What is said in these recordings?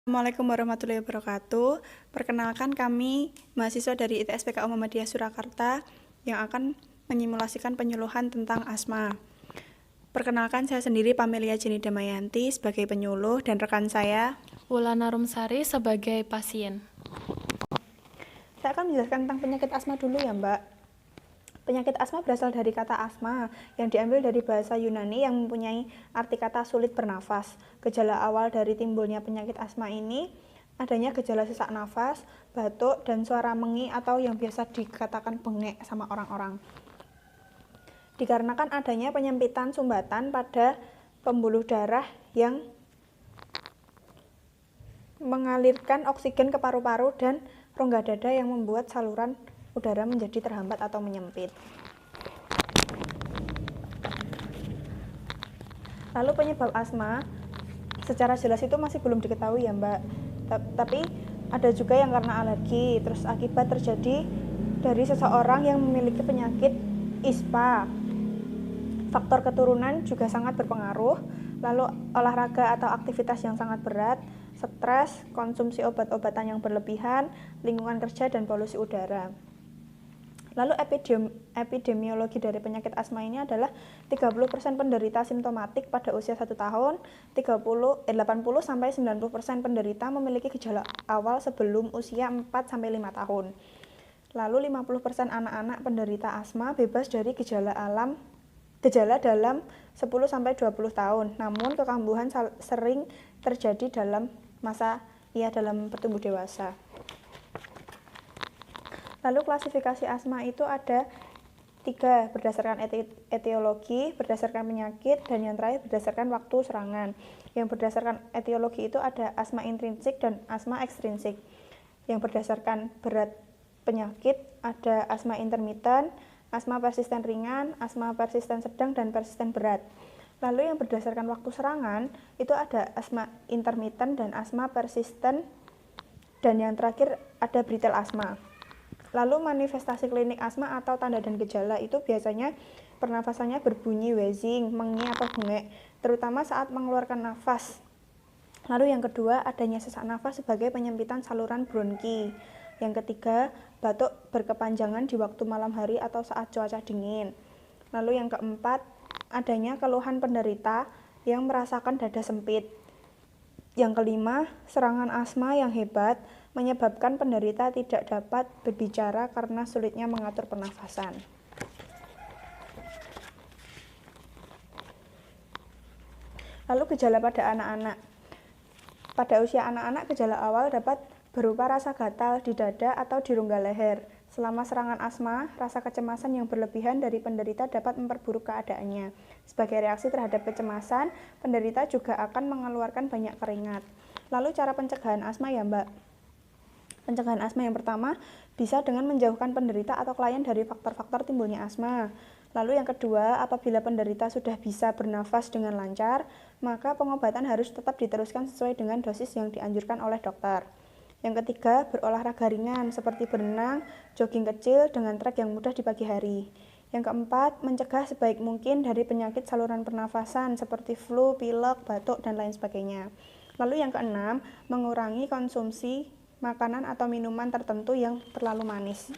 Assalamualaikum warahmatullahi wabarakatuh. Perkenalkan kami mahasiswa dari ITS PKU Muhammadiyah Surakarta yang akan menyimulasikan penyuluhan tentang asma. Perkenalkan saya sendiri Pamelia Jenny Damayanti sebagai penyuluh dan rekan saya Wulana Rumsari sebagai pasien. Saya akan menjelaskan tentang penyakit asma dulu ya Mbak. Penyakit asma berasal dari kata asma yang diambil dari bahasa Yunani yang mempunyai arti kata sulit bernafas. Gejala awal dari timbulnya penyakit asma ini adanya gejala sesak nafas, batuk, dan suara mengi atau yang biasa dikatakan bengek sama orang-orang. Dikarenakan adanya penyempitan sumbatan pada pembuluh darah yang mengalirkan oksigen ke paru-paru dan rongga dada yang membuat saluran udara menjadi terhambat atau menyempit. Lalu penyebab asma secara jelas itu masih belum diketahui ya Mbak. Tapi ada juga yang karena alergi, terus akibat terjadi dari seseorang yang memiliki penyakit ISPA. Faktor keturunan juga sangat berpengaruh, lalu olahraga atau aktivitas yang sangat berat, stres, konsumsi obat-obatan yang berlebihan, lingkungan kerja, dan polusi udara. Lalu epidemiologi dari penyakit asma ini adalah 30% penderita simptomatik pada usia 1 tahun, 80-90% penderita memiliki gejala awal sebelum usia 4-5 tahun. Lalu 50% anak-anak penderita asma bebas dari gejala dalam 10-20 tahun. Namun kekambuhan sering terjadi dalam dalam bertumbuh dewasa. Lalu klasifikasi asma itu ada 3, berdasarkan etiologi, berdasarkan penyakit, dan yang terakhir berdasarkan waktu serangan. Yang berdasarkan etiologi itu ada asma intrinsik dan asma ekstrinsik. Yang berdasarkan berat penyakit ada asma intermiten, asma persisten ringan, asma persisten sedang, dan persisten berat. Lalu yang berdasarkan waktu serangan itu ada asma intermiten dan asma persisten, dan yang terakhir ada brittle asma. Lalu manifestasi klinik asma atau tanda dan gejala itu biasanya pernafasannya berbunyi wheezing, mengi atau bengek, terutama saat mengeluarkan nafas. Lalu yang kedua, adanya sesak nafas sebagai penyempitan saluran bronki. Yang ketiga, batuk berkepanjangan di waktu malam hari atau saat cuaca dingin. Lalu yang keempat, adanya keluhan penderita yang merasakan dada sempit. Yang kelima, serangan asma yang hebat menyebabkan penderita tidak dapat berbicara karena sulitnya mengatur pernafasan. Lalu gejala pada anak-anak. Pada usia anak-anak, gejala awal dapat berupa rasa gatal di dada atau di rongga leher. Selama serangan asma, rasa kecemasan yang berlebihan dari penderita dapat memperburuk keadaannya. Sebagai reaksi terhadap kecemasan, penderita juga akan mengeluarkan banyak keringat. Lalu cara pencegahan asma ya Mbak. Pencegahan asma yang pertama bisa dengan menjauhkan penderita atau klien dari faktor-faktor timbulnya asma. Lalu yang kedua, apabila penderita sudah bisa bernafas dengan lancar, maka pengobatan harus tetap diteruskan sesuai dengan dosis yang dianjurkan oleh dokter. Yang ketiga, berolahraga ringan seperti berenang, jogging kecil dengan trek yang mudah di pagi hari. Yang keempat, mencegah sebaik mungkin dari penyakit saluran pernafasan seperti flu, pilek, batuk, dan lain sebagainya. Lalu yang keenam, mengurangi konsumsi makanan atau minuman tertentu yang terlalu manis.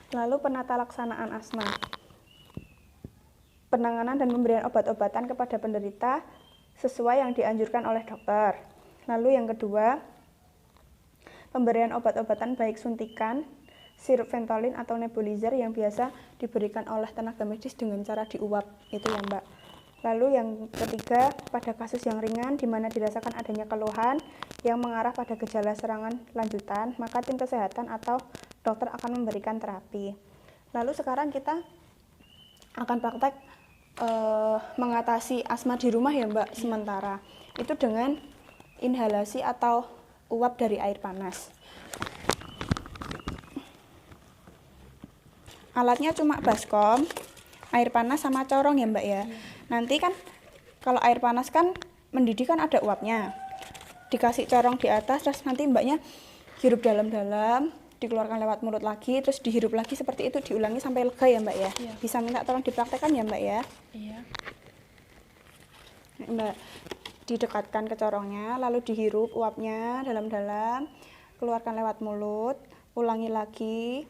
Lalu penata laksanaan asma. Penanganan dan pemberian obat-obatan kepada penderita sesuai yang dianjurkan oleh dokter. Lalu yang kedua, pemberian obat-obatan baik suntikan, sirup Ventolin atau nebulizer yang biasa diberikan oleh tenaga medis dengan cara diuap, itu ya Mbak. Lalu yang ketiga, pada kasus yang ringan di mana dirasakan adanya keluhan yang mengarah pada gejala serangan lanjutan, maka tim kesehatan atau dokter akan memberikan terapi. Lalu sekarang kita akan praktek mengatasi asma di rumah ya Mbak sementara. Itu dengan inhalasi atau uap dari air panas. Alatnya cuma baskom, air panas sama corong ya Mbak ya. Nanti kan kalau air panas kan mendidih kan ada uapnya. Dikasih corong di atas, terus nanti Mbaknya hirup dalam-dalam, dikeluarkan lewat mulut lagi, terus dihirup lagi, seperti itu diulangi sampai lega ya Mbak ya. Bisa minta tolong dipraktekkan ya Mbak ya. Iya. Mbak, didekatkan ke corongnya, lalu dihirup uapnya dalam-dalam, keluarkan lewat mulut, ulangi lagi,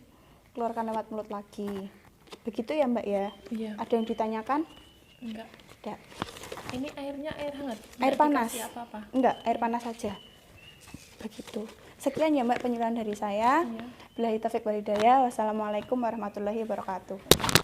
keluarkan lewat mulut lagi. Begitu ya Mbak ya? Iya. Ada yang ditanyakan? Enggak. Tidak. Ini airnya air hangat? Air Enggak panas? dikasih apa-apa? Enggak, air panas saja. Begitu. Sekian ya Mbak penyuluhan dari saya. Iya. Billahi taufiq wal hidayah. Wassalamualaikum warahmatullahi wabarakatuh.